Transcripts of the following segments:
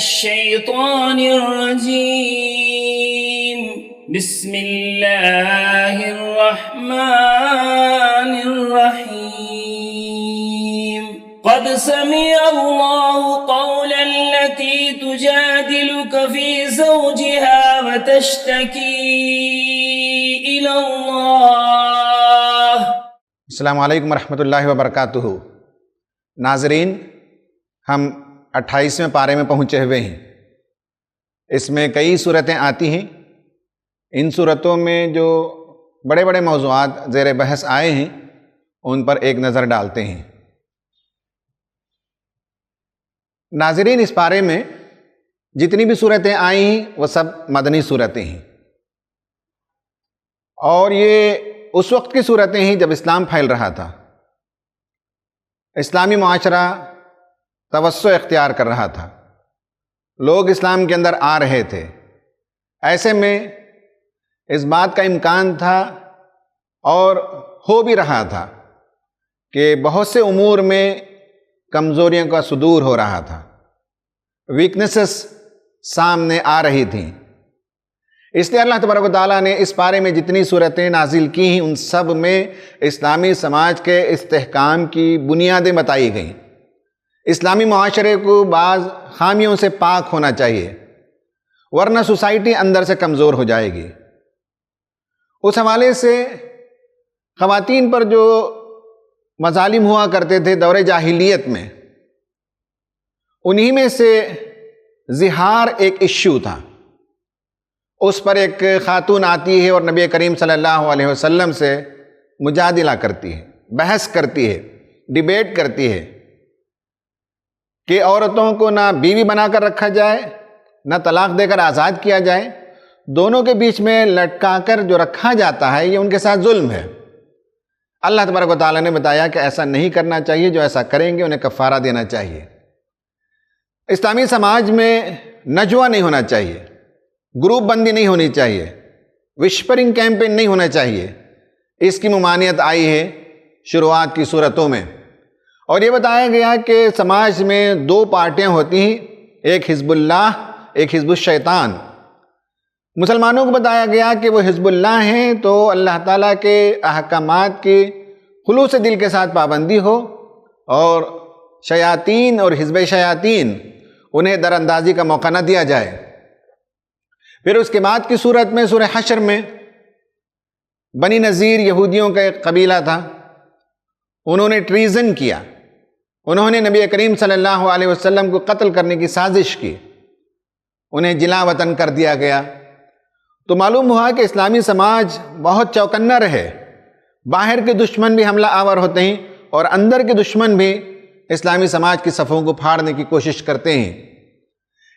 الشيطان الرجيم بسم الله الرحمن الرحيم قد سمع الله قول التي تجادلك في زوجها وتشتكي إلى الله. السلام علیکم ورحمۃ اللہ وبرکاتہ. ناظرین، ہم 28ویں پارے میں پہنچے ہوئے ہیں. اس میں کئی صورتیں آتی ہیں. ان صورتوں میں جو بڑے بڑے موضوعات زیر بحث آئے ہیں ان پر ایک نظر ڈالتے ہیں. ناظرین، اس پارے میں جتنی بھی صورتیں آئی ہیں وہ سب مدنی صورتیں ہیں، اور یہ اس وقت کی صورتیں ہیں جب اسلام پھیل رہا تھا. اسلامی معاشرہ توسع اختیار کر رہا تھا، لوگ اسلام کے اندر آ رہے تھے. ایسے میں اس بات کا امکان تھا اور ہو بھی رہا تھا کہ بہت سے امور میں کمزوریوں کا صدور ہو رہا تھا، ویکنیسز سامنے آ رہی تھیں. اس لیے اللہ تبارک و تعالیٰ نے اس بارے میں جتنی صورتیں نازل کی ہیں ان سب میں اسلامی سماج کے استحکام کی بنیادیں بتائی گئیں. اسلامی معاشرے کو بعض خامیوں سے پاک ہونا چاہیے، ورنہ سوسائٹی اندر سے کمزور ہو جائے گی. اس حوالے سے خواتین پر جو مظالم ہوا کرتے تھے دور جاہلیت میں، انہی میں سے زہار ایک ایشو تھا. اس پر ایک خاتون آتی ہے اور نبی کریم صلی اللہ علیہ وسلم سے مجادلہ کرتی ہے، بحث کرتی ہے، ڈیبیٹ کرتی ہے کہ عورتوں کو نہ بیوی بنا کر رکھا جائے، نہ طلاق دے کر آزاد کیا جائے. دونوں کے بیچ میں لٹکا کر جو رکھا جاتا ہے یہ ان کے ساتھ ظلم ہے. اللہ تبارک و تعالیٰ نے بتایا کہ ایسا نہیں کرنا چاہیے، جو ایسا کریں گے انہیں کفارہ دینا چاہیے. اسلامی سماج میں نجوہ نہیں ہونا چاہیے، گروپ بندی نہیں ہونی چاہیے، وشپرنگ کیمپین نہیں ہونا چاہیے. اس کی ممانعت آئی ہے شروعات کی صورتوں میں، اور یہ بتایا گیا کہ سماج میں دو پارٹیاں ہوتی ہیں، ایک حزب اللہ، ایک حزب الشیطان. مسلمانوں کو بتایا گیا کہ وہ حزب اللہ ہیں تو اللہ تعالیٰ کے احکامات کی خلوص دل کے ساتھ پابندی ہو، اور شیاطین اور حزب شیاطین انہیں در اندازی کا موقع نہ دیا جائے. پھر اس کے بعد کی صورت میں سورہ حشر میں بنی نذیر یہودیوں کا ایک قبیلہ تھا، انہوں نے ٹریزن کیا، انہوں نے نبی کریم صلی اللہ علیہ وسلم کو قتل کرنے کی سازش کی، انہیں جلا وطن کر دیا گیا. تو معلوم ہوا کہ اسلامی سماج بہت چوکنا رہے. باہر کے دشمن بھی حملہ آور ہوتے ہیں اور اندر کے دشمن بھی اسلامی سماج کی صفوں کو پھاڑنے کی کوشش کرتے ہیں.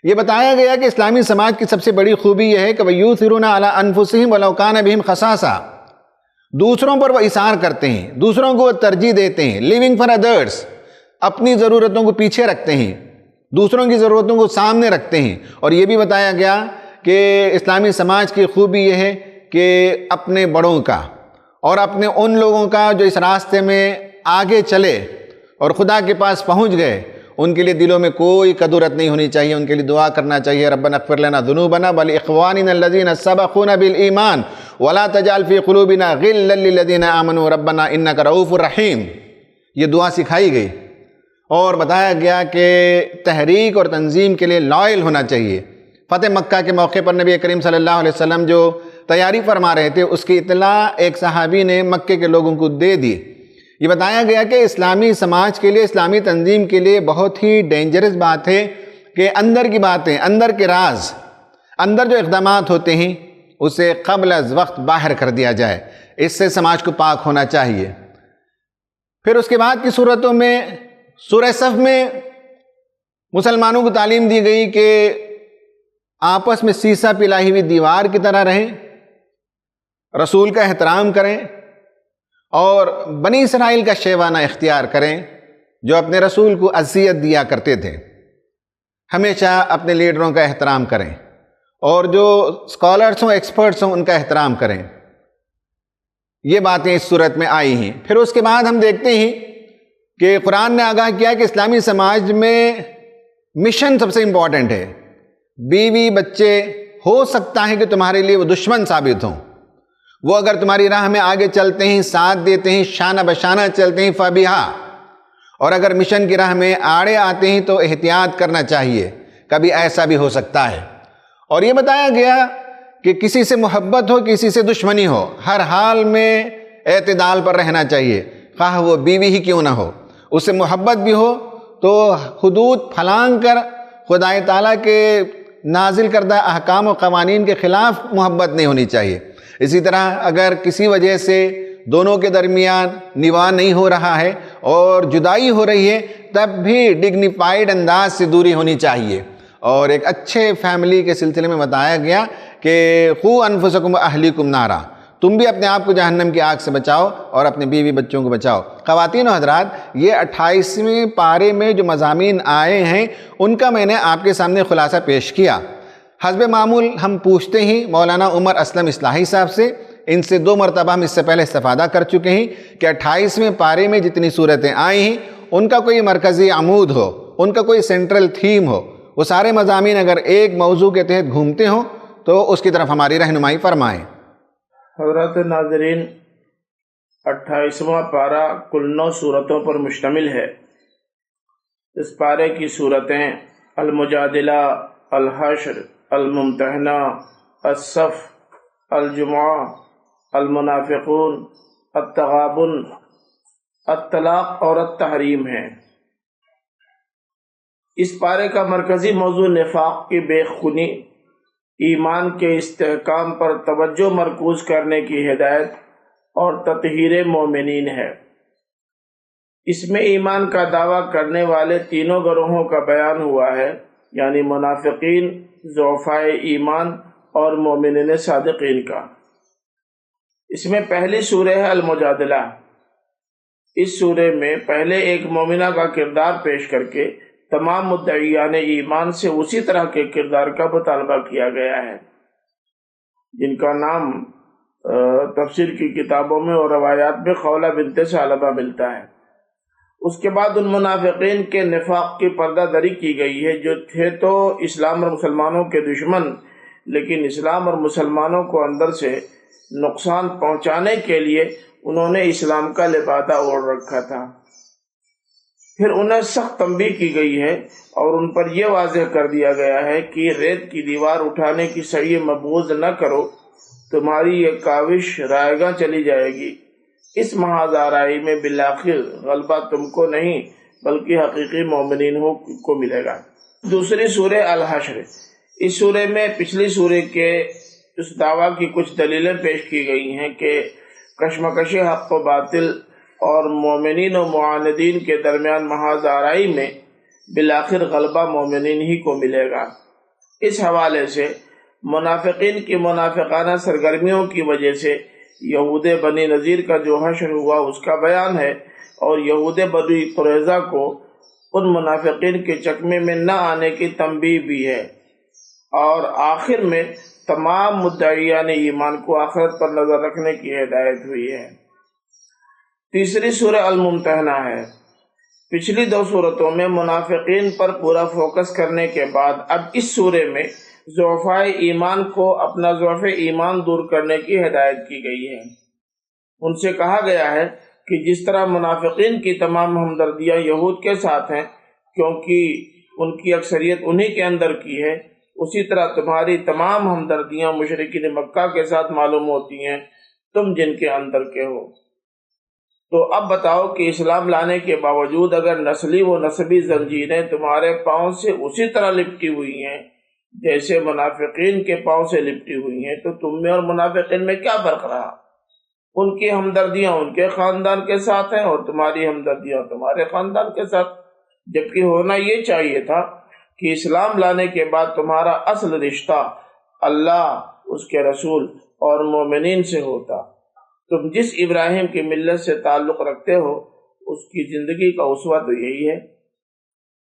یہ بتایا گیا کہ اسلامی سماج کی سب سے بڑی خوبی یہ ہے کہ وَيُؤْثِرُونَ عَلَىٰ أَنفُسِهِمْ وَلَوْ كَانَ بِهِمْ خَصَاصَةٌ. دوسروں پر وہ اثار کرتے ہیں، دوسروں کو ترجیح دیتے ہیں. لیونگ فار ادرس، اپنی ضرورتوں کو پیچھے رکھتے ہیں، دوسروں کی ضرورتوں کو سامنے رکھتے ہیں. اور یہ بھی بتایا گیا کہ اسلامی سماج کی خوبی یہ ہے کہ اپنے بڑوں کا اور اپنے ان لوگوں کا جو اس راستے میں آگے چلے اور خدا کے پاس پہنچ گئے، ان کے لیے دلوں میں کوئی کدورت نہیں ہونی چاہیے. ان کے لیے دعا کرنا چاہیے، ربنا اغفر لنا ذنوبنا ولاخواننا الذین سبقونا بالایمان ولا تجعل فی قلوبنا غلا للذین آمنوا ربنا انک رؤوف رحیم. یہ دعا سکھائی گئی اور بتایا گیا کہ تحریک اور تنظیم کے لیے لائل ہونا چاہیے. فتح مکہ کے موقع پر نبی کریم صلی اللہ علیہ وسلم جو تیاری فرما رہے تھے اس کی اطلاع ایک صحابی نے مکے کے لوگوں کو دے دی. یہ بتایا گیا کہ اسلامی سماج کے لیے، اسلامی تنظیم کے لیے بہت ہی ڈینجرس بات ہے کہ اندر کی باتیں، اندر کے راز، اندر جو اقدامات ہوتے ہیں اسے قبل از وقت باہر کر دیا جائے. اس سے سماج کو پاک ہونا چاہیے. پھر اس کے بعد کی صورتوں میں سورہ صف میں مسلمانوں کو تعلیم دی گئی کہ آپس میں سیسہ پلائی ہوئی دیوار کی طرح رہیں، رسول کا احترام کریں اور بنی اسرائیل کا شیوانہ اختیار کریں جو اپنے رسول کو اذیت دیا کرتے تھے. ہمیشہ اپنے لیڈروں کا احترام کریں اور جو اسکالرس ہوں، ایکسپرٹس ہوں، ان کا احترام کریں. یہ باتیں اس صورت میں آئی ہیں. پھر اس کے بعد ہم دیکھتے ہیں کہ قرآن نے آگاہ کیا کہ اسلامی سماج میں مشن سب سے امپورٹنٹ ہے. بیوی بچے ہو سکتا ہے کہ تمہارے لیے وہ دشمن ثابت ہوں، وہ اگر تمہاری راہ میں آگے چلتے ہیں، ساتھ دیتے ہیں، شانہ بشانہ چلتے ہیں فبیہا، اور اگر مشن کی راہ میں آڑے آتے ہیں تو احتیاط کرنا چاہیے، کبھی ایسا بھی ہو سکتا ہے. اور یہ بتایا گیا کہ کسی سے محبت ہو کسی سے دشمنی ہو، ہر حال میں اعتدال پر رہنا چاہیے، خواہ وہ بیوی ہی کیوں نہ ہو. اس سے محبت بھی ہو تو حدود پھلانگ کر خدائے تعالیٰ کے نازل کردہ احکام و قوانین کے خلاف محبت نہیں ہونی چاہیے. اسی طرح اگر کسی وجہ سے دونوں کے درمیان نواح نہیں ہو رہا ہے اور جدائی ہو رہی ہے، تب بھی ڈگنیفائیڈ انداز سے دوری ہونی چاہیے. اور ایک اچھے فیملی کے سلسلے میں بتایا گیا کہ قوا انفسکم واہلیکم نارا، تم بھی اپنے آپ کو جہنم کی آگ سے بچاؤ اور اپنے بیوی بچوں کو بچاؤ. خواتین و حضرات، یہ 28ویں پارے میں جو مضامین آئے ہیں ان کا میں نے آپ کے سامنے خلاصہ پیش کیا. حسب معمول ہم پوچھتے ہیں مولانا عمر اسلم اصلاحی صاحب سے، ان سے 2 مرتبہ ہم اس سے پہلے استفادہ کر چکے ہیں کہ 28ویں پارے میں جتنی صورتیں آئی ہیں ان کا کوئی مرکزی عمود ہو، ان کا کوئی سینٹرل تھیم ہو، وہ سارے مضامین اگر ایک موضوع کے تحت گھومتے ہوں تو اس کی طرف ہماری رہنمائی فرمائیں. حضرات ناظرین، 28واں پارہ کل 9 صورتوں پر مشتمل ہے. اس پارے کی صورتیں المجادلہ، الحشر، الممتحنہ، الصف، الجمعہ، المنافقون، التغابن، الطلاق اور التحریم ہیں. اس پارے کا مرکزی موضوع نفاق کی بے خونی، ایمان کے استحکام پر توجہ مرکوز کرنے کی ہدایت اور تطہیر مومنین ہے. اس میں ایمان کا دعویٰ کرنے والے تینوں گروہوں کا بیان ہوا ہے، یعنی منافقین، ضعفائے ایمان اور مومنین صادقین کا. اس میں پہلی سورہ ہے المجادلہ. اس سورہ میں پہلے ایک مومنہ کا کردار پیش کر کے تمام مدعیان ایمان سے اسی طرح کے کردار کا مطالبہ کیا گیا ہے، جن کا نام تفسیر کی کتابوں میں اور روایات میں خولہ بنت ثعلبہ ملتا ہے. اس کے بعد ان منافقین کے نفاق کی پردہ دری کی گئی ہے جو تھے تو اسلام اور مسلمانوں کے دشمن، لیکن اسلام اور مسلمانوں کو اندر سے نقصان پہنچانے کے لیے انہوں نے اسلام کا لبادہ اوڑھ رکھا تھا. پھر انہیں سخت تنبیہ کی گئی ہے اور ان پر یہ واضح کر دیا گیا ہے کہ ریت کی دیوار اٹھانے کی سعی مبغوض نہ کرو، تمہاری یہ کاوش رائے گاں چلی جائے گی. اس محاذ آرائی میں بالآخر غلبہ تم کو نہیں بلکہ حقیقی مومنین کو ملے گا. دوسری سورہ الحشر. اس سورہ میں پچھلی سورہ کے اس دعویٰ کی کچھ دلیلیں پیش کی گئی ہیں کہ کشمکش حق و باطل اور مومنین و معاندین کے درمیان محاذ آرائی میں بالآخر غلبہ مومنین ہی کو ملے گا. اس حوالے سے منافقین کی منافقانہ سرگرمیوں کی وجہ سے یہود بنی نذیر کا جو حشر ہوا اس کا بیان ہے، اور یہود بنی قریظہ کو ان منافقین کے چکمے میں نہ آنے کی تنبیہ بھی ہے. اور آخر میں تمام مدعیان ایمان کو آخرت پر نظر رکھنے کی ہدایت ہوئی ہے. تیسری سورہ الممتحنہ ہے. پچھلی 2 صورتوں میں منافقین پر پورا فوکس کرنے کے بعد اب اس سورہ میں ضعفائے ایمان کو اپنا ضعف ایمان دور کرنے کی ہدایت کی گئی ہے. ان سے کہا گیا ہے کہ جس طرح منافقین کی تمام ہمدردیاں یہود کے ساتھ ہیں کیونکہ ان کی اکثریت انہی کے اندر کی ہے، اسی طرح تمہاری تمام ہمدردیاں مشرکین مکہ کے ساتھ معلوم ہوتی ہیں، تم جن کے اندر کے ہو. تو اب بتاؤ کہ اسلام لانے کے باوجود اگر نسلی و نسبی زنجیریں تمہارے پاؤں سے اسی طرح لپٹی ہوئی ہیں جیسے منافقین کے پاؤں سے لپٹی ہوئی ہیں، تو تم میں اور منافقین میں کیا فرق رہا؟ ان کی ہمدردیاں ان کے خاندان کے ساتھ ہیں اور تمہاری ہمدردیاں تمہارے خاندان کے ساتھ، جبکہ ہونا یہ چاہیے تھا کہ اسلام لانے کے بعد تمہارا اصل رشتہ اللہ، اس کے رسول اور مومنین سے ہوتا. تم جس ابراہیم کی ملت سے تعلق رکھتے ہو اس کی زندگی کا اسوہ تو یہی ہے.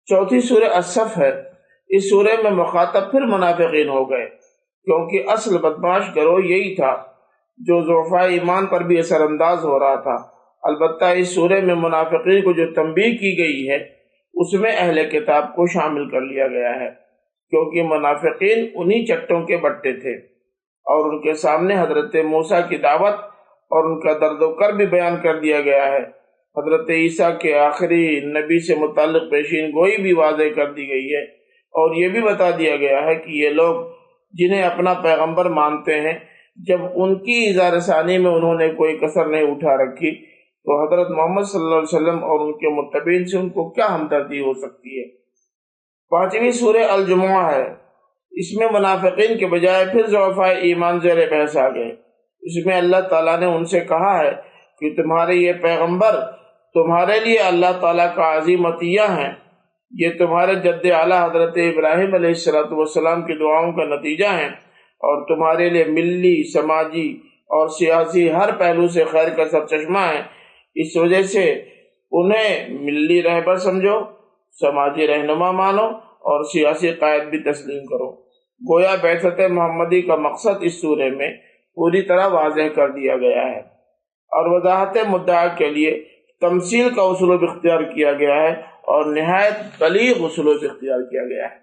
چوتھی سورہ الصف ہے. اس سورہ میں مخاطب پھر منافقین ہو گئے کیونکہ اصل بدمعاش گروہ یہی تھا جو ضعفائے ایمان پر بھی اثر انداز ہو رہا تھا. البتہ اس سورہ میں منافقین کو جو تنبیہ کی گئی ہے اس میں اہل کتاب کو شامل کر لیا گیا ہے، کیونکہ منافقین انہی چٹوں کے بٹے تھے، اور ان کے سامنے حضرت موسیٰ کی دعوت اور ان کا درد و کرب بھی بیان کر دیا گیا ہے۔ حضرت عیسیٰ کے آخری نبی سے متعلق پیشین گوئی بھی واضح کر دی گئی ہے، اور یہ بھی بتا دیا گیا ہے کہ یہ لوگ جنہیں اپنا پیغمبر مانتے ہیں، جب ان کی اظہار ثانی میں انہوں نے کوئی کسر نہیں اٹھا رکھی تو حضرت محمد صلی اللہ علیہ وسلم اور ان کے متبعین سے ان کو کیا ہمدردی ہو سکتی ہے۔ 5ویں سورہ الجمعہ ہے، اس میں منافقین کے بجائے پھر ضعفاء ایمان زیر بحث آ گئے۔ اس میں اللہ تعالیٰ نے ان سے کہا ہے کہ تمہارے یہ پیغمبر تمہارے لیے اللہ تعالیٰ کا عظیم عطیہ ہیں، یہ تمہارے جد اعلیٰ حضرت ابراہیم علیہ السلام کی دعاؤں کا نتیجہ ہیں، اور تمہارے لیے ملی، سماجی اور سیاسی ہر پہلو سے خیر کا سرچشمہ ہیں۔ اس وجہ سے انہیں ملی رہبر سمجھو، سماجی رہنما مانو اور سیاسی قائد بھی تسلیم کرو۔ گویا بعثت محمدی کا مقصد اس سورے میں پوری طرح واضح کر دیا گیا ہے، اور وضاحت مدعا کے لیے تمثیل کا اسلوب اختیار کیا گیا ہے اور نہایت بلیغ اسلوب اختیار کیا گیا ہے۔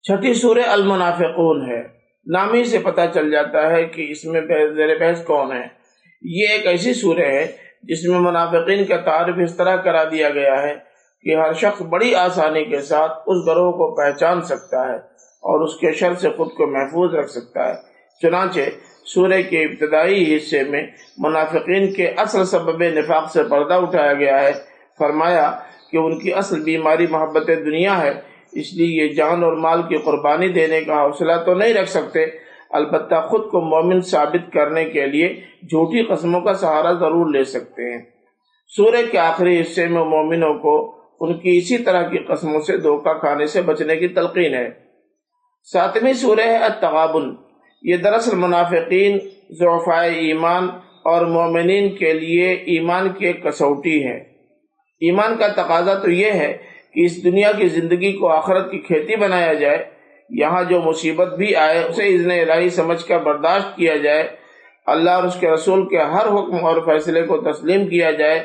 6ٹھی سورہ المنافقون ہے، نام ہی سے پتہ چل جاتا ہے کہ اس میں زیر بحث کون ہے۔ یہ ایک ایسی سورہ ہے جس میں منافقین کا تعارف اس طرح کرا دیا گیا ہے کہ ہر شخص بڑی آسانی کے ساتھ اس گروہ کو پہچان سکتا ہے اور اس کے شر سے خود کو محفوظ رکھ سکتا ہے۔ چنانچہ سورہ کے ابتدائی حصے میں منافقین کے اصل سبب نفاق سے پردہ اٹھایا گیا ہے۔ فرمایا کہ ان کی اصل بیماری محبت دنیا ہے، اس لیے یہ جان اور مال کی قربانی دینے کا حوصلہ تو نہیں رکھ سکتے، البتہ خود کو مومن ثابت کرنے کے لیے جھوٹی قسموں کا سہارا ضرور لے سکتے ہیں۔ سورہ کے آخری حصے میں مومنوں کو ان کی اسی طرح کی قسموں سے دھوکہ کھانے سے بچنے کی تلقین ہے۔ 7ویں سورہ ہے التغابن، یہ دراصل منافقین، ضعفاء ایمان اور مومنین کے لیے ایمان کی ایک کسوٹی ہے۔ ایمان کا تقاضا تو یہ ہے کہ اس دنیا کی زندگی کو آخرت کی کھیتی بنایا جائے، یہاں جو مصیبت بھی آئے اسے اذن الہی سمجھ کر برداشت کیا جائے، اللہ اور اس کے رسول کے ہر حکم اور فیصلے کو تسلیم کیا جائے،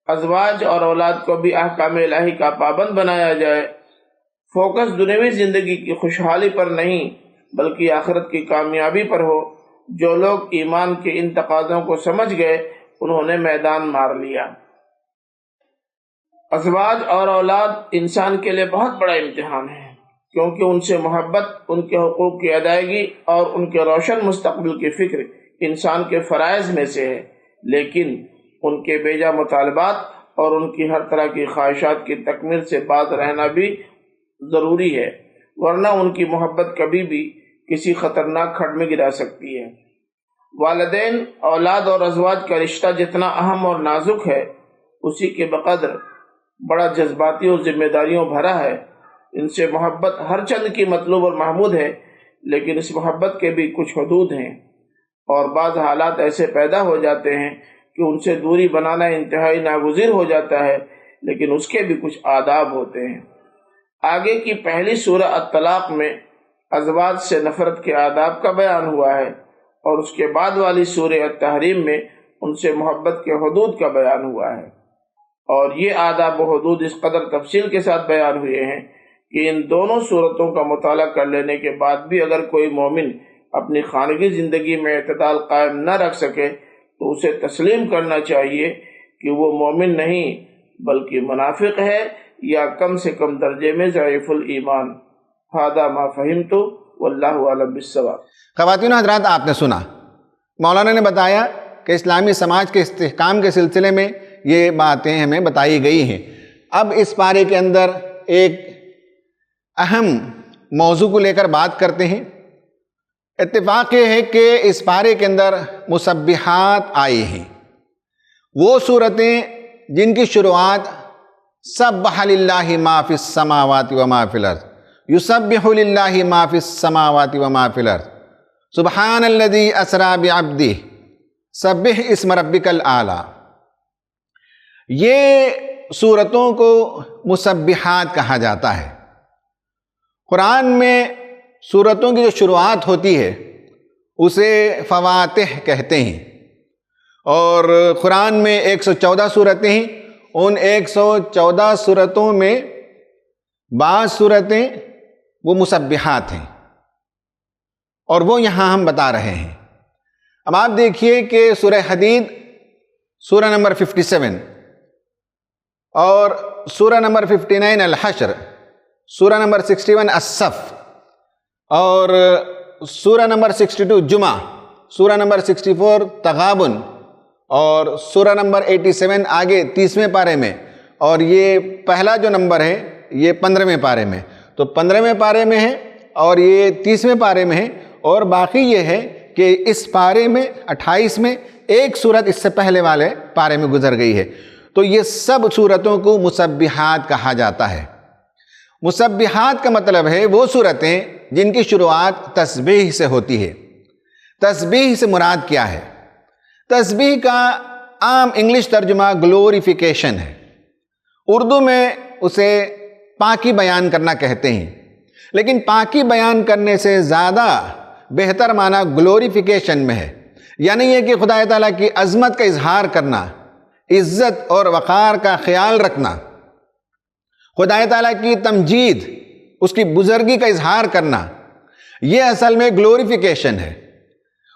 ازواج اور اولاد کو بھی احکام الہی کا پابند بنایا جائے۔ فوکس دنیوی زندگی کی خوشحالی پر نہیں بلکہ آخرت کی کامیابی پر ہو۔ جو لوگ ایمان کے ان تقاضوں کو سمجھ گئے انہوں نے میدان مار لیا۔ ازواج اور اولاد انسان کے لیے بہت بڑا امتحان ہے، کیونکہ ان سے محبت، ان کے حقوق کی ادائیگی اور ان کے روشن مستقبل کی فکر انسان کے فرائض میں سے ہے، لیکن ان کے بیجا مطالبات اور ان کی ہر طرح کی خواہشات کی تکمیل سے باز رہنا بھی ضروری ہے، ورنہ ان کی محبت کبھی بھی کسی خطرناک کھڈ میں گرا سکتی ہے۔ والدین، اولاد اور ازواج کا رشتہ جتنا اہم اور نازک ہے اسی کے بقدر بڑا جذباتی اور ذمہ داریوں بھرا ہے۔ ان سے محبت ہر چند کی مطلوب اور محمود ہے، لیکن اس محبت کے بھی کچھ حدود ہیں، اور بعض حالات ایسے پیدا ہو جاتے ہیں کہ ان سے دوری بنانا انتہائی ناگزیر ہو جاتا ہے، لیکن اس کے بھی کچھ آداب ہوتے ہیں۔ آگے کی پہلی سورہ الطلاق میں ازواج سے نفرت کے آداب کا بیان ہوا ہے، اور اس کے بعد والی سورہ التحریم میں ان سے محبت کے حدود کا بیان ہوا ہے، اور یہ آداب و حدود اس قدر تفصیل کے ساتھ بیان ہوئے ہیں کہ ان دونوں صورتوں کا مطالعہ کر لینے کے بعد بھی اگر کوئی مومن اپنی خانگی زندگی میں اعتدال قائم نہ رکھ سکے تو اسے تسلیم کرنا چاہیے کہ وہ مومن نہیں بلکہ منافق ہے، یا کم سے کم درجے میں ضعیف الایمان۔ ھذا ما فہمت واللہ اعلم بالصواب۔ خواتین و حضرات، آپ نے سنا، مولانا نے بتایا کہ اسلامی سماج کے استحکام کے سلسلے میں یہ باتیں ہمیں بتائی گئی ہیں۔ اب اس پارے کے اندر ایک اہم موضوع کو لے کر بات کرتے ہیں۔ اتفاق یہ ہے کہ اس پارے کے اندر مسبحات آئی ہیں، وہ صورتیں جن کی شروعات سبح للہ ما فی السماوات و ما فی الارض، یسبح للہ ما فی السماوات و ما فی الارض، سبحان الذی اسری بعبدہ، سبح اسم ربک الاعلی۔ یہ صورتوں کو مسبحات کہا جاتا ہے۔ قرآن میں صورتوں کی جو شروعات ہوتی ہے اسے فواتح کہتے ہیں، اور قرآن میں 114 صورتیں ہیں، ان 114 صورتوں میں بعض صورتیں وہ مسبحات ہیں، اور وہ یہاں ہم بتا رہے ہیں۔ اب آپ دیکھیے کہ سورہ حدید سورہ نمبر 57 اور سورہ نمبر 59 الحشر، سورہ نمبر 61 الصف، اور سورہ نمبر 62 جمعہ، سورہ نمبر 64 تغابن، اور سورہ نمبر 87 آگے 30ویں پارے میں، اور یہ پہلا جو نمبر ہے یہ 15ویں پارے میں، تو 15ویں پارے میں ہے اور یہ 30ویں پارے میں ہے، اور باقی یہ ہے کہ اس پارے میں 28 میں ایک صورت اس سے پہلے والے پارے میں گزر گئی ہے۔ تو یہ سب صورتوں کو مسبحات کہا جاتا ہے۔ مسبحات کا مطلب ہے وہ صورتیں جن کی شروعات تسبیح سے ہوتی ہے۔ تسبیح سے مراد کیا ہے؟ تسبیح کا عام انگلش ترجمہ گلوریفیکیشن ہے، اردو میں اسے پاکی بیان کرنا کہتے ہیں، لیکن پاکی بیان کرنے سے زیادہ بہتر معنی گلوریفیکیشن میں ہے، یعنی یہ کہ خدا تعالیٰ کی عظمت کا اظہار کرنا، عزت اور وقار کا خیال رکھنا، خدا تعالیٰ کی تمجید، اس کی بزرگی کا اظہار کرنا، یہ اصل میں گلوریفیکیشن ہے۔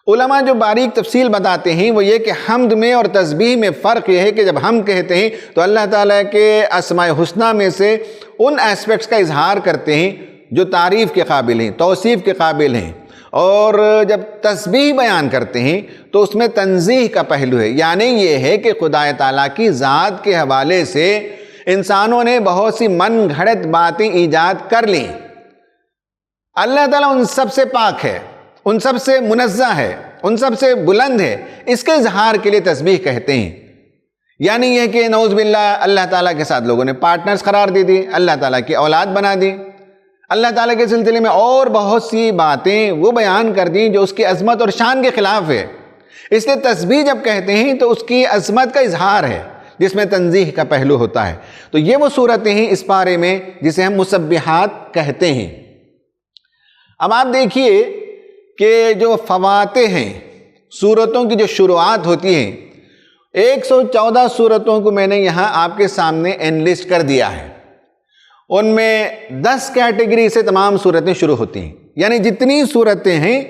علماء جو باریک تفصیل بتاتے ہیں وہ یہ کہ حمد میں اور تسبیح میں فرق یہ ہے کہ جب ہم کہتے ہیں تو اللہ تعالیٰ کے اسماء حسنہ میں سے ان ایسپیکٹس کا اظہار کرتے ہیں جو تعریف کے قابل ہیں، توصیف کے قابل ہیں، اور جب تسبیح بیان کرتے ہیں تو اس میں تنزیہ کا پہلو ہے، یعنی یہ ہے کہ خدا تعالیٰ کی ذات کے حوالے سے انسانوں نے بہت سی من گھڑت باتیں ایجاد کر لیں۔ اللہ تعالیٰ ان سب سے پاک ہے، ان سب سے منزہ ہے، ان سب سے بلند ہے، اس کے اظہار کے لیے تسبیح کہتے ہیں۔ یعنی یہ کہ نعوذ باللہ اللہ تعالیٰ کے ساتھ لوگوں نے پارٹنرز قرار دے دی، اللہ تعالیٰ کی اولاد بنا دی، اللہ تعالیٰ کے سلسلے میں اور بہت سی باتیں وہ بیان کر دیں جو اس کی عظمت اور شان کے خلاف ہے۔ اس لیے تسبیح جب کہتے ہیں تو اس کی عظمت کا اظہار ہے جس میں تنزیہ کا پہلو ہوتا ہے۔ تو یہ وہ صورتیں ہیں اس پارے میں جسے ہم مسبحات کہتے ہیں۔ اب آپ دیکھیے کہ جو فواتح ہیں، سورتوں کی جو شروعات ہوتی ہیں، 114 سورتوں کو میں نے یہاں آپ کے سامنے انلسٹ کر دیا ہے۔ ان میں 10 کیٹیگری سے تمام سورتیں شروع ہوتی ہیں، یعنی جتنی سورتیں ہیں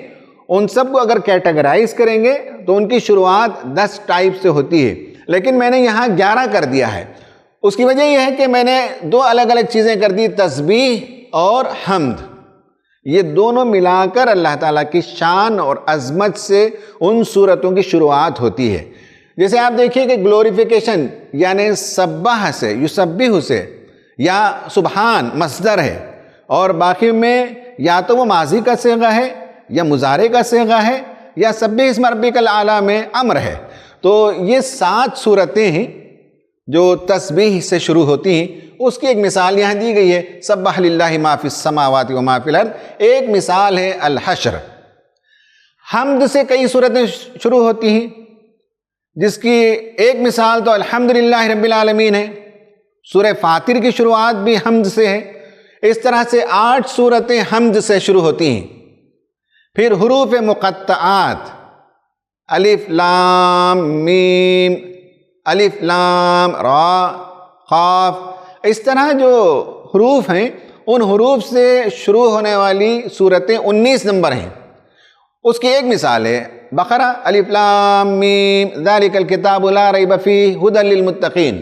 ان سب کو اگر کیٹیگرائز کریں گے تو ان کی شروعات 10 ٹائپ سے ہوتی ہے، لیکن میں نے یہاں 11 کر دیا ہے۔ اس کی وجہ یہ ہے کہ میں نے 2 الگ الگ چیزیں کر دی، تسبیح اور حمد۔ یہ دونوں ملا کر اللہ تعالیٰ کی شان اور عظمت سے ان صورتوں کی شروعات ہوتی ہے۔ جیسے آپ دیکھیے کہ گلوریفیکیشن یعنی سبح سے، یسبح سے، یا سبحان مصدر ہے، اور باقی میں یا تو وہ ماضی کا صیغہ ہے یا مضارع کا صیغہ ہے یا سبح اسم ربک الاعلی میں امر ہے۔ تو یہ 7 صورتیں ہیں جو تسبیح سے شروع ہوتی ہیں۔ اس کی ایک مثال یہاں دی گئی ہے، سبح للہ ما فی السماوات و ما فی الارض۔ ایک مثال ہے الحشر۔ حمد سے کئی صورتیں شروع ہوتی ہیں، جس کی ایک مثال تو الحمدللہ رب العالمین ہے۔ سورہ فاطر کی شروعات بھی حمد سے ہے۔ اس طرح سے 8 صورتیں حمد سے شروع ہوتی ہیں۔ پھر حروف مقطعات، الف لام میم، الف لام را قاف، اس طرح جو حروف ہیں ان حروف سے شروع ہونے والی صورتیں 19 نمبر ہیں۔ اس کی ایک مثال ہے بقرہ، الف لام میم ذالک الکتاب لا ریب فیہ ھدی للمتقین۔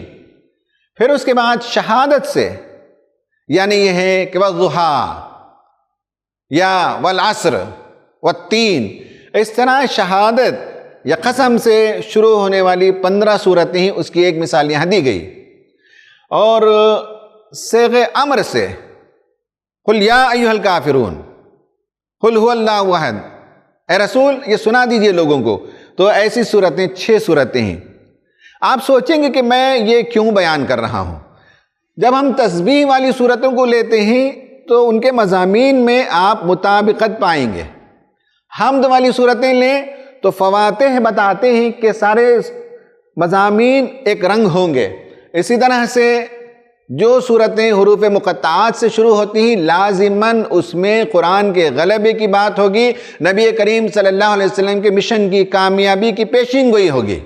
پھر اس کے بعد شہادت سے، یعنی یہ ہے کہ والضحیٰ یا والعصر والتین، اس طرح شہادت یا قسم سے شروع ہونے والی 15 صورتیں ہیں۔ اس کی ایک مثال یہاں دی گئی۔ اور صیغ امر سے، قل یا ایھا الکافرون، قل ھو اللہ احد، اے رسول یہ سنا دیجئے لوگوں کو۔ تو ایسی صورتیں 6 صورتیں ہیں۔ آپ سوچیں گے کہ میں یہ کیوں بیان کر رہا ہوں؟ جب ہم تسبیح والی صورتوں کو لیتے ہیں تو ان کے مضامین میں آپ مطابقت پائیں گے۔ حمد والی صورتیں لیں تو فواتح بتاتے ہیں کہ سارے مضامین ایک رنگ ہوں گے۔ اسی طرح سے جو صورتیں حروف مقطعات سے شروع ہوتی ہیں لازماً اس میں قرآن کے غلبے کی بات ہوگی، نبی کریم صلی اللہ علیہ وسلم کے مشن کی کامیابی کی پیشین گوئی ہوگی۔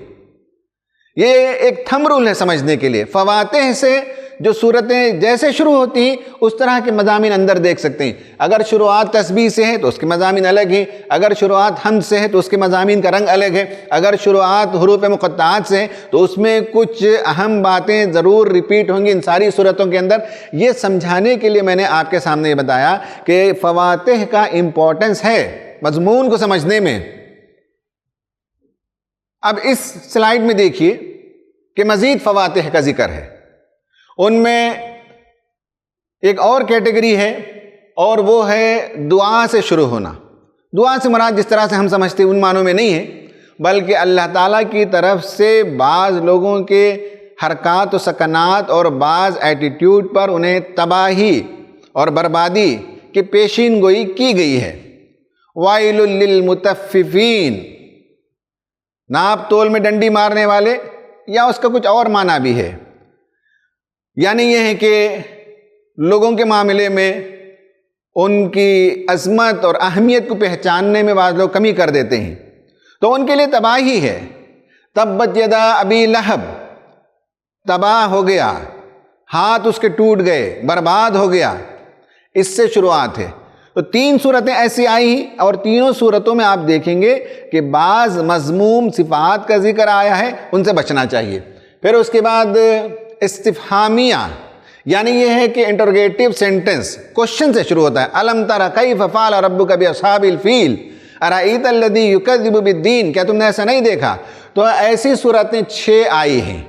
یہ ایک تھم رول ہے سمجھنے کے لیے۔ فواتح سے جو صورتیں جیسے شروع ہوتی ہیں اس طرح کے مضامین اندر دیکھ سکتے ہیں۔ اگر شروعات تسبیح سے ہے تو اس کے مضامین الگ ہیں، اگر شروعات حمد سے ہے تو اس کے مضامین کا رنگ الگ ہے، اگر شروعات حروف مقطعات سے تو اس میں کچھ اہم باتیں ضرور ریپیٹ ہوں گی ان ساری صورتوں کے اندر۔ یہ سمجھانے کے لیے میں نے آپ کے سامنے یہ بتایا کہ فواتح کا امپورٹنس ہے مضمون کو سمجھنے میں۔ اب اس سلائیڈ میں دیکھیے کہ مزید فواتح کا ذکر ہے، ان میں ایک اور کیٹیگری ہے اور وہ ہے دعا سے شروع ہونا۔ دعا سے مراد جس طرح سے ہم سمجھتے ہیں ان معنوں میں نہیں ہے، بلکہ اللہ تعالیٰ کی طرف سے بعض لوگوں کے حرکات و سکنات اور بعض ایٹیٹیوڈ پر انہیں تباہی اور بربادی کی پیشین گوئی کی گئی ہے۔ وَيْلٌ لِّلْمُطَفِّفِينَ، ناپ تول میں ڈنڈی مارنے والے، یا اس کا کچھ اور معنی بھی ہے، یعنی یہ ہے کہ لوگوں کے معاملے میں ان کی عظمت اور اہمیت کو پہچاننے میں بعض لوگ کمی کر دیتے ہیں، تو ان کے لیے تباہی ہے۔ تبت یدا ابی لہب، تباہ ہو گیا، ہاتھ اس کے ٹوٹ گئے، برباد ہو گیا۔ اس سے شروعات ہے۔ تو 3 صورتیں ایسی آئی ہیں اور تینوں صورتوں میں آپ دیکھیں گے کہ بعض مذموم صفات کا ذکر آیا ہے، ان سے بچنا چاہیے۔ پھر اس کے بعد استفہامیہ، یعنی یہ ہے کہ انٹروگیٹو سینٹنس کوشچن سے شروع ہوتا ہے۔ الم تر کیف فعل ربک باصحاب الفیل ارأیت الذی یکذب بالدین، کیا تم نے ایسا نہیں دیکھا؟ تو ایسی صورتیں 6 آئی ہیں۔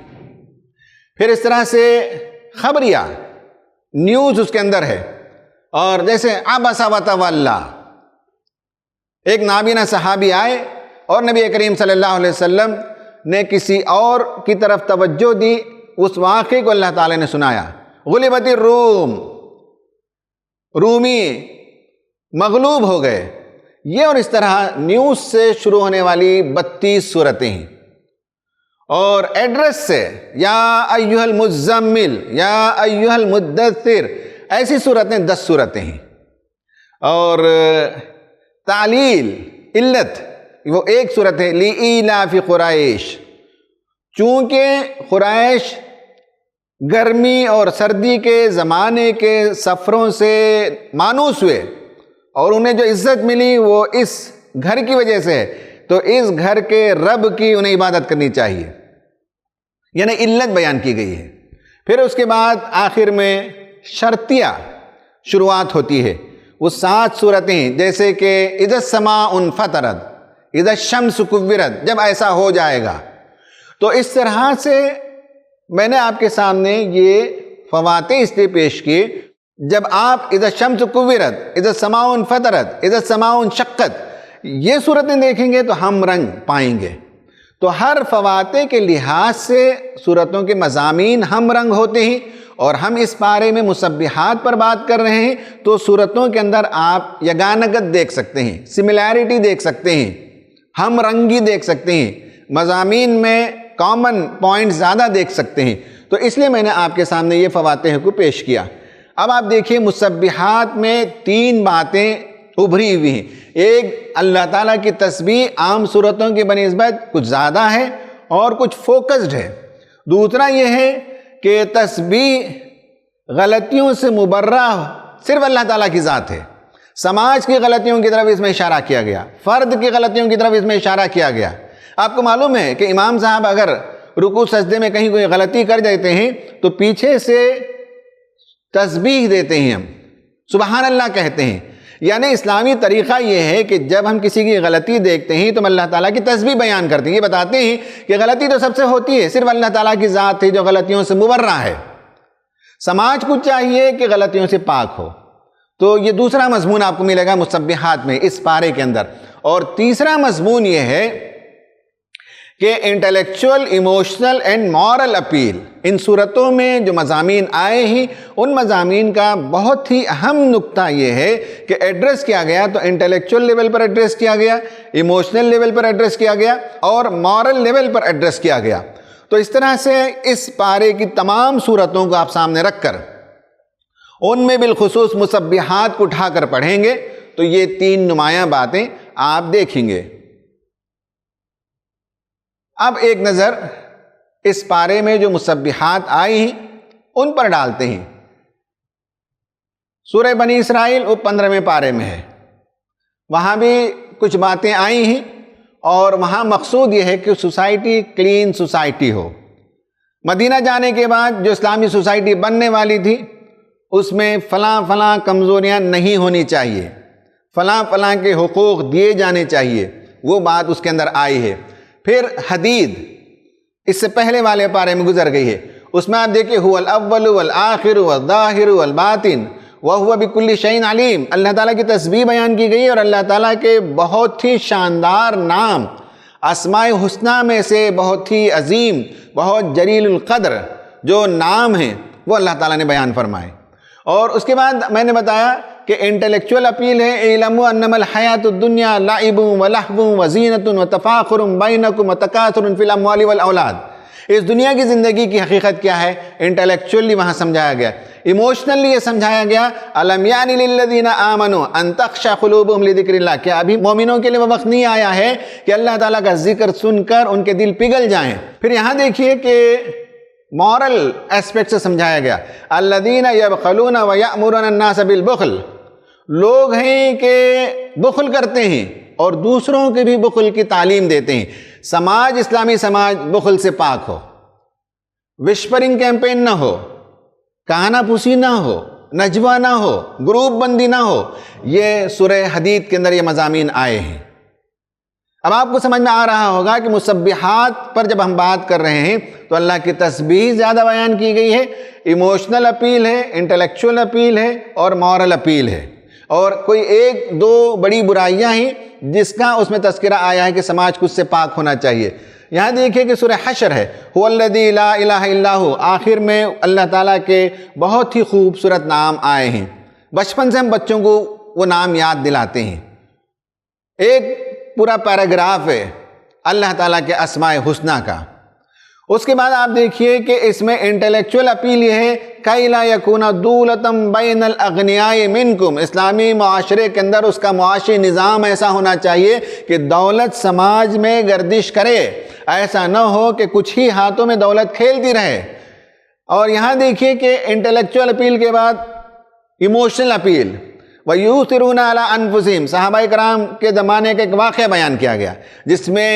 پھر اس طرح سے خبریہ، نیوز اس کے اندر ہے، اور جیسے عبس وتولی، ایک نابینا صحابی آئے اور نبی کریم صلی اللہ علیہ وسلم نے کسی اور کی طرف توجہ دی، اس واقعے کو اللہ تعالی نے سنایا۔ غلبت الروم، رومی مغلوب ہو گئے۔ یہ اور اس طرح نیوز سے شروع ہونے والی 32 صورتیں ہیں۔ اور ایڈریس سے یا ایھا المزمل، یا ایھا المدثر، ایسی صورتیں 10 صورتیں ہیں۔ اور تعلیل، علت، وہ ایک صورت ہے لإیلاف قریش، چونکہ قریش گرمی اور سردی کے زمانے کے سفروں سے مانوس ہوئے اور انہیں جو عزت ملی وہ اس گھر کی وجہ سے ہے، تو اس گھر کے رب کی انہیں عبادت کرنی چاہیے، یعنی علت بیان کی گئی ہے۔ پھر اس کے بعد آخر میں شرطیہ شروعات ہوتی ہے، وہ 7 صورتیں، جیسے کہ اذا السماء انفطرت، اذا الشمس کورت، جب ایسا ہو جائے گا۔ تو اس طرح سے میں نے آپ کے سامنے یہ فواتح اس لیے پیش کیے، جب آپ اذا الشمس کورت، اذا السماء انفطرت، اذا السماء انشقت یہ صورتیں دیکھیں گے تو ہم رنگ پائیں گے۔ تو ہر فواتح کے لحاظ سے صورتوں کے مضامین ہم رنگ ہوتے ہیں، اور ہم اس پارے میں مسبحات پر بات کر رہے ہیں تو صورتوں کے اندر آپ یگانگت دیکھ سکتے ہیں، سملیرٹی دیکھ سکتے ہیں، ہم رنگی دیکھ سکتے ہیں، مضامین میں کامن پوائنٹ زیادہ دیکھ سکتے ہیں۔ تو اس لیے میں نے آپ کے سامنے یہ فواتح کو پیش کیا۔ اب آپ دیکھیے مسبحات میں 3 باتیں ابھری ہوئی ہیں۔ ایک، اللہ تعالیٰ کی تسبیح عام صورتوں کے بنسبت کچھ زیادہ ہے اور کچھ فوکسڈ ہے۔ دوسرا یہ ہے کہ تسبیح غلطیوں سے مبرہ صرف اللہ تعالیٰ کی ذات ہے، سماج کی غلطیوں کی طرف اس میں اشارہ کیا گیا، فرد کی غلطیوں کی طرف اس میں اشارہ کیا گیا۔ آپ کو معلوم ہے کہ امام صاحب اگر رکوع سجدے میں کہیں کوئی غلطی کر دیتے ہیں تو پیچھے سے تسبیح دیتے ہیں، ہم سبحان اللہ کہتے ہیں۔ یعنی اسلامی طریقہ یہ ہے کہ جب ہم کسی کی غلطی دیکھتے ہیں تو ہم اللہ تعالیٰ کی تسبیح بیان کرتے ہیں، یہ بتاتے ہیں کہ غلطی تو سب سے ہوتی ہے، صرف اللہ تعالیٰ کی ذات ہے جو غلطیوں سے مبرہ ہے، سماج کو چاہیے کہ غلطیوں سے پاک ہو۔ تو یہ دوسرا مضمون آپ کو ملے گا مسبحات میں اس پارے کے اندر۔ اور تیسرا مضمون یہ ہے کہ intellectual, emotional and moral appeal, ان صورتوں میں جو مضامین آئے ہیں ان مضامین کا بہت ہی اہم نقطہ یہ ہے کہ ایڈریس کیا گیا تو انٹلیکچول لیول پر ایڈریس کیا گیا، ایموشنل لیول پر ایڈریس کیا گیا اور مورل لیول پر ایڈریس کیا گیا۔ تو اس طرح سے اس پارے کی تمام صورتوں کو آپ سامنے رکھ کر ان میں بالخصوص مسبحات کو اٹھا کر پڑھیں گے تو یہ 3 نمایاں باتیں آپ دیکھیں گے۔ اب ایک نظر اس پارے میں جو مسبحات آئی ہیں ان پر ڈالتے ہیں۔ سورہ بنی اسرائیل وہ 15ویں پارے میں ہے، وہاں بھی کچھ باتیں آئی ہیں اور وہاں مقصود یہ ہے کہ سوسائٹی کلین سوسائٹی ہو۔ مدینہ جانے کے بعد جو اسلامی سوسائٹی بننے والی تھی اس میں فلاں فلاں کمزوریاں نہیں ہونی چاہیے، فلاں فلاں کے حقوق دیے جانے چاہیے، وہ بات اس کے اندر آئی ہے۔ پھر حدید اس سے پہلے والے پارے میں گزر گئی ہے، اس میں آپ دیکھیں هو الاول والآخر والظاہر والباطن وہو بکل شیء علیم، اللہ تعالیٰ کی تسبیح بیان کی گئی اور اللہ تعالیٰ کے بہت ہی شاندار نام، اسماء حسنہ میں سے بہت ہی عظیم، بہت جلیل القدر جو نام ہیں وہ اللہ تعالیٰ نے بیان فرمائے۔ اور اس کے بعد میں نے بتایا کہ انٹلیکچول اپیل ہے، اعلموا انما الحیات الدنیا لعب ولہو وزینۃ وتفاخر بینکم وتکاثر فی الاموال والاولاد۔ اس دنیا کی زندگی کی حقیقت کیا ہے، انٹلیکچولی وہاں سمجھایا گیا، ایموشنلی یہ سمجھایا گیا، الم یعن للذین آمنوا ان تخشع قلوبہم لذکر اللہ، کیا ابھی مومنوں کے لیے وہ وقت نہیں آیا ہے کہ اللہ تعالیٰ کا ذکر سن کر ان کے دل پگھل جائیں۔ پھر یہاں دیکھیے کہ مورل ایسپیکٹ سے سمجھایا گیا، الذین یبخلون ویأمرون الناس بالبخل، لوگ ہیں کہ بخل کرتے ہیں اور دوسروں کے بھی بخل کی تعلیم دیتے ہیں۔ سماج، اسلامی سماج بخل سے پاک ہو، وشپرنگ کیمپین نہ ہو، کہانا پوسی نہ ہو، نجوہ نہ ہو، گروپ بندی نہ ہو، یہ سورہ حدید کے اندر یہ مضامین آئے ہیں۔ اب آپ کو سمجھ میں آ رہا ہوگا کہ مسبحات پر جب ہم بات کر رہے ہیں تو اللہ کی تسبیح زیادہ بیان کی گئی ہے، ایموشنل اپیل ہے، انٹلیکچول اپیل ہے اور مورل اپیل ہے، اور کوئی ایک دو بڑی برائیاں ہیں جس کا اس میں تذکرہ آیا ہے کہ سماج کو اس سے پاک ہونا چاہیے۔ یہاں دیکھیں کہ سورہ حشر ہے، هو الذی لا الہ الا هو، آخر میں اللہ تعالیٰ کے بہت ہی خوبصورت نام آئے ہیں۔ بچپن سے ہم بچوں کو وہ نام یاد دلاتے ہیں، ایک پورا پیراگراف ہے اللہ تعالیٰ کے اسماء حسنہ کا۔ اس کے بعد آپ دیکھیے کہ اس میں انٹلیکچول اپیل یہ ہے، کَإِ لَا يَكُونَ دُولَةً بَيْنَ الْأَغْنِيَاءِ مِنْكُمْ، اسلامی معاشرے کے اندر اس کا معاشی نظام ایسا ہونا چاہیے کہ دولت سماج میں گردش کرے، ایسا نہ ہو کہ کچھ ہی ہاتھوں میں دولت کھیلتی رہے۔ اور یہاں دیکھیے کہ انٹلیکچول اپیل کے بعد ایموشنل اپیل، وَيُؤْثِرُونَ عَلَىٰ أَنفُسِهِمْ، صحابہ کرام کے زمانے کا ایک واقعہ بیان کیا گیا جس میں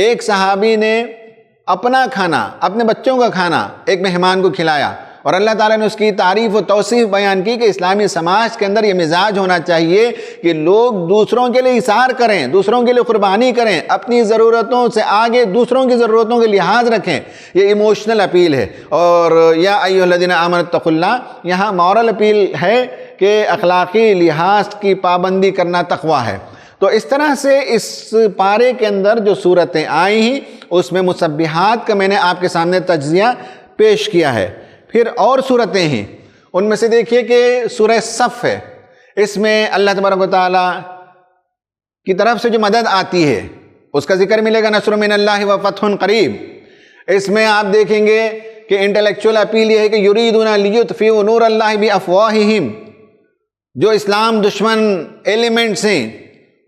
ایک صحابی نے اپنا کھانا، اپنے بچوں کا کھانا ایک مہمان کو کھلایا، اور اللہ تعالیٰ نے اس کی تعریف و توصیف بیان کی کہ اسلامی سماج کے اندر یہ مزاج ہونا چاہیے کہ لوگ دوسروں کے لیے اثار کریں، دوسروں کے لیے قربانی کریں، اپنی ضرورتوں سے آگے دوسروں کی ضرورتوں کے لحاظ رکھیں، یہ ایموشنل اپیل ہے۔ اور یا ایھا الذین آمنوا اتقوا اللہ، یہاں مورل اپیل ہے کہ اخلاقی لحاظ کی پابندی کرنا تقویٰ ہے۔ تو اس طرح سے اس پارے کے اندر جو صورتیں آئی ہیں اس میں مسبحات کا میں نے آپ کے سامنے تجزیہ پیش کیا ہے۔ پھر اور صورتیں ہیں، ان میں سے دیکھیے کہ سورہ صف ہے، اس میں اللہ تبارک و تعالیٰ کی طرف سے جو مدد آتی ہے اس کا ذکر ملے گا، نصر من اللہ و فتح قریب۔ اس میں آپ دیکھیں گے کہ انٹلیکچول اپیل یہ ہے کہ یریدون لیطفئوا نور اللہ بافواہہم، جو اسلام دشمن ایلیمنٹس ہیں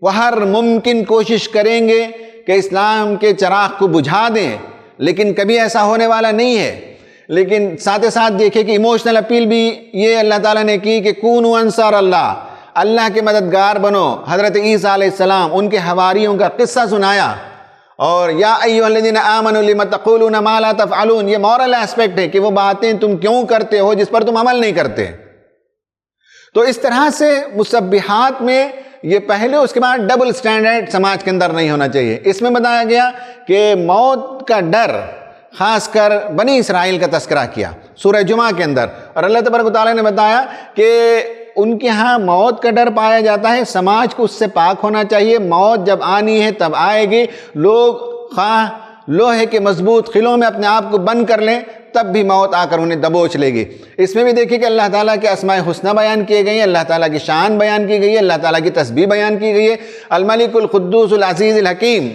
وہ ہر ممکن کوشش کریں گے کہ اسلام کے چراغ کو بجھا دیں، لیکن کبھی ایسا ہونے والا نہیں ہے۔ لیکن ساتھ ساتھ دیکھیں کہ ایموشنل اپیل بھی یہ اللہ تعالیٰ نے کی کہ کونوا انصار اللہ، اللہ کے مددگار بنو۔ حضرت عیسیٰ علیہ السلام ان کے حواریوں کا قصہ سنایا، اور یا ایھا الذین آمنوا لم تقولون ما لا تفعلون، یہ مورل ایسپیکٹ ہے کہ وہ باتیں تم کیوں کرتے ہو جس پر تم عمل نہیں کرتے۔ تو اس طرح سے مسبحات میں یہ پہلے، اس کے بعد ڈبل سٹینڈرڈ سماج کے اندر نہیں ہونا چاہیے۔ اس میں بتایا گیا کہ موت کا ڈر، خاص کر بنی اسرائیل کا تذکرہ کیا سورہ جمعہ کے اندر، اور اللہ تبارک و تعالیٰ نے بتایا کہ ان کے ہاں موت کا ڈر پایا جاتا ہے، سماج کو اس سے پاک ہونا چاہیے۔ موت جب آنی ہے تب آئے گی، لوگ خواہ لوہے کے مضبوط قلعوں میں اپنے آپ کو بند کر لیں تب بھی موت آ کر انہیں دبوچ لے گی۔ اس میں بھی دیکھیے کہ اللہ تعالیٰ کے اسماء حسنہ بیان کیے گئی ہیں، اللہ تعالیٰ کی شان بیان کی گئی ہے، اللہ تعالیٰ کی تسبیح بیان کی گئی ہے، الملک القدوس العزیز الحکیم،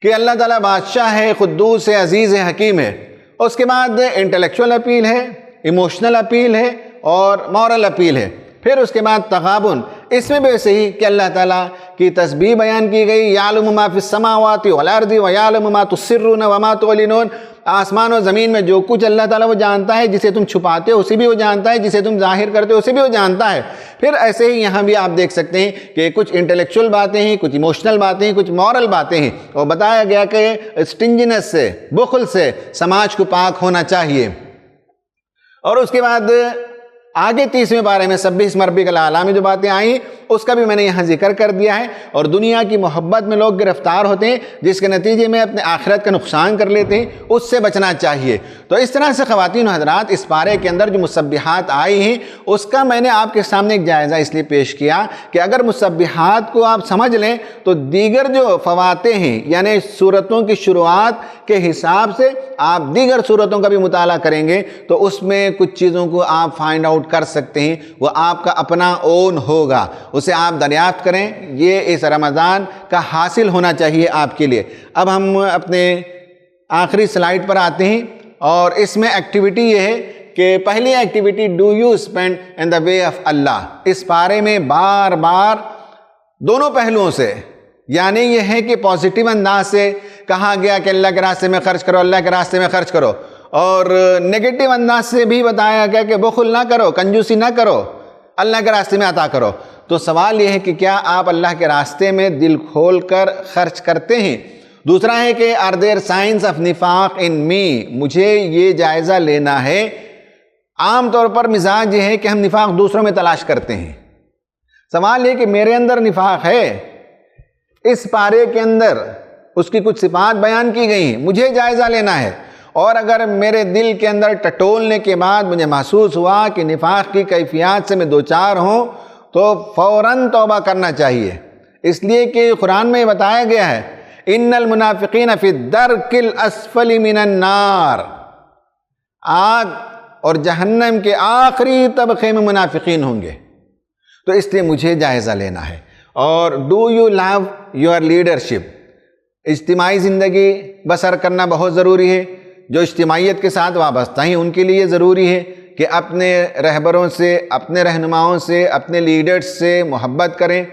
کہ اللہ تعالیٰ بادشاہ ہے، قدوس ہے، عزیز ہے، حکیم ہے۔ اس کے بعد انٹلیکچول اپیل ہے، ایموشنل اپیل ہے اور مورل اپیل ہے۔ پھر اس کے بعد تغابن، اس میں بھی ویسے ہی کہ اللہ تعالیٰ کی تسبیح بیان کی گئی، یعلم ما فی السماوات والارض ویعلم ما تسرون وما تعلنون، آسمان و زمین میں جو کچھ اللہ تعالیٰ وہ جانتا ہے، جسے تم چھپاتے ہو اسے بھی وہ جانتا ہے، جسے تم ظاہر کرتے ہو اسے بھی وہ جانتا ہے۔ پھر ایسے ہی یہاں بھی آپ دیکھ سکتے ہیں کہ کچھ انٹلیکچول باتیں ہیں، کچھ ایموشنل باتیں ہیں، کچھ مورل باتیں ہیں، اور بتایا گیا کہ اسٹنجنس سے، بخل سے سماج کو پاک ہونا چاہیے۔ اور اس کے بعد آگے 30ویں پارے میں سبح اسم ربک الاعلیٰ میں جو باتیں آئیں اس کا بھی میں نے یہاں ذکر کر دیا ہے، اور دنیا کی محبت میں لوگ گرفتار ہوتے ہیں جس کے نتیجے میں اپنے آخرت کا نقصان کر لیتے ہیں، اس سے بچنا چاہیے۔ تو اس طرح سے خواتین و حضرات اس پارے کے اندر جو مسبحات آئی ہیں اس کا میں نے آپ کے سامنے ایک جائزہ اس لیے پیش کیا کہ اگر مسبحات کو آپ سمجھ لیں تو دیگر جو فواتح ہیں، یعنی صورتوں کی شروعات کے حساب سے آپ دیگر صورتوں کا بھی مطالعہ کریں گے تو اس میں کچھ چیزوں کو آپ فائنڈ آؤٹ کر سکتے ہیں، وہ آپ کا اپنا اون ہوگا، اسے آپ دریافت کریں۔ یہ اس رمضان کا حاصل ہونا چاہیے آپ کے لیے۔ اب ہم اپنے آخری سلائیڈ پر آتے ہیں، اور اس میں ایکٹیویٹی یہ ہے کہ پہلی activity do you spend in the way of Allah. اس پارے میں بار بار دونوں پہلوؤں سے، یعنی یہ ہے کہ پازیٹیو انداز سے کہا گیا کہ اللہ کے راستے میں خرچ کرو، اللہ کے راستے میں خرچ کرو، اور نیگیٹو انداز سے بھی بتایا گیا کہ بخل نہ کرو، کنجوسی نہ کرو، اللہ کے راستے میں عطا کرو۔ تو سوال یہ ہے کہ کیا آپ اللہ کے راستے میں دل کھول کر خرچ کرتے ہیں؟ دوسرا ہے کہ آر دیر سائنس آف نفاق ان می، مجھے یہ جائزہ لینا ہے۔ عام طور پر مزاج یہ ہے کہ ہم نفاق دوسروں میں تلاش کرتے ہیں۔ سوال یہ کہ میرے اندر نفاق ہے؟ اس پارے کے اندر اس کی کچھ صفات بیان کی گئی ہیں، مجھے جائزہ لینا ہے، اور اگر میرے دل کے اندر ٹٹولنے کے بعد مجھے محسوس ہوا کہ نفاق کی کیفیات سے میں دوچار ہوں تو فوراً توبہ کرنا چاہیے، اس لیے کہ قرآن میں بتایا گیا ہے ان المنافقین فی الدرک الاسفل من النار، آگ اور جہنم کے آخری طبقے میں منافقین ہوں گے۔ تو اس لیے مجھے جائزہ لینا ہے۔ اور do you love your leadership, اجتماعی زندگی بسر کرنا بہت ضروری ہے۔ جو اجتماعیت کے ساتھ وابستہ ہیں ان کے لیے یہ ضروری ہے کہ اپنے رہبروں سے، اپنے رہنماؤں سے، اپنے لیڈرز سے محبت کریں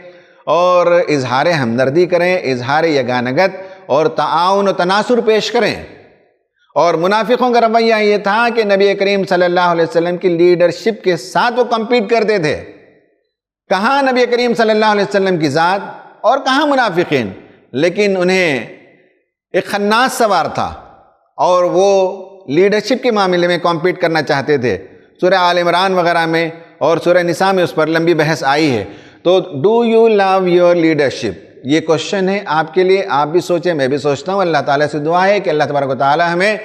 اور اظہار ہمدردی کریں، اظہار یگانگت اور تعاون و تناصر پیش کریں۔ اور منافقوں کا رویہ یہ تھا کہ نبی کریم صلی اللہ علیہ وسلم کی لیڈرشپ کے ساتھ وہ کمپیٹ کرتے تھے۔ کہاں نبی کریم صلی اللہ علیہ وسلم کی ذات اور کہاں منافقین، لیکن انہیں ایک خناس سوار تھا اور وہ لیڈرشپ کے معاملے میں کمپیٹ کرنا چاہتے تھے۔ سورہ آل عمران وغیرہ میں اور سورہ نساء میں اس پر لمبی بحث آئی ہے۔ تو do you love your leadership, یہ کوشچن ہے آپ کے لیے، آپ بھی سوچیں، میں بھی سوچتا ہوں۔ اللہ تعالیٰ سے دعا ہے کہ اللہ تبارک و تعالیٰ ہمیں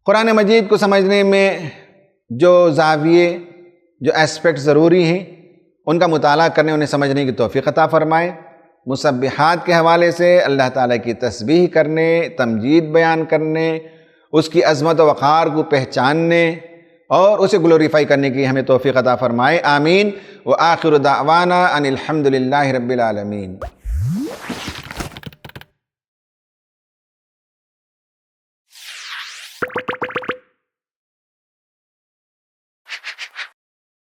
قرآن مجید کو سمجھنے میں جو زاویے، جو اسپیکٹ ضروری ہیں ان کا مطالعہ کرنے، انہیں سمجھنے کی توفیق عطا فرمائے۔ مسبحات کے حوالے سے اللہ تعالیٰ کی تسبیح کرنے، تمجید بیان کرنے، اس کی عظمت و وقار کو پہچاننے اور اسے گلوریفائی کرنے کی ہمیں توفیق عطا فرمائے۔ آمین۔ وآخر دعوانا ان الحمد للہ رب العالمین۔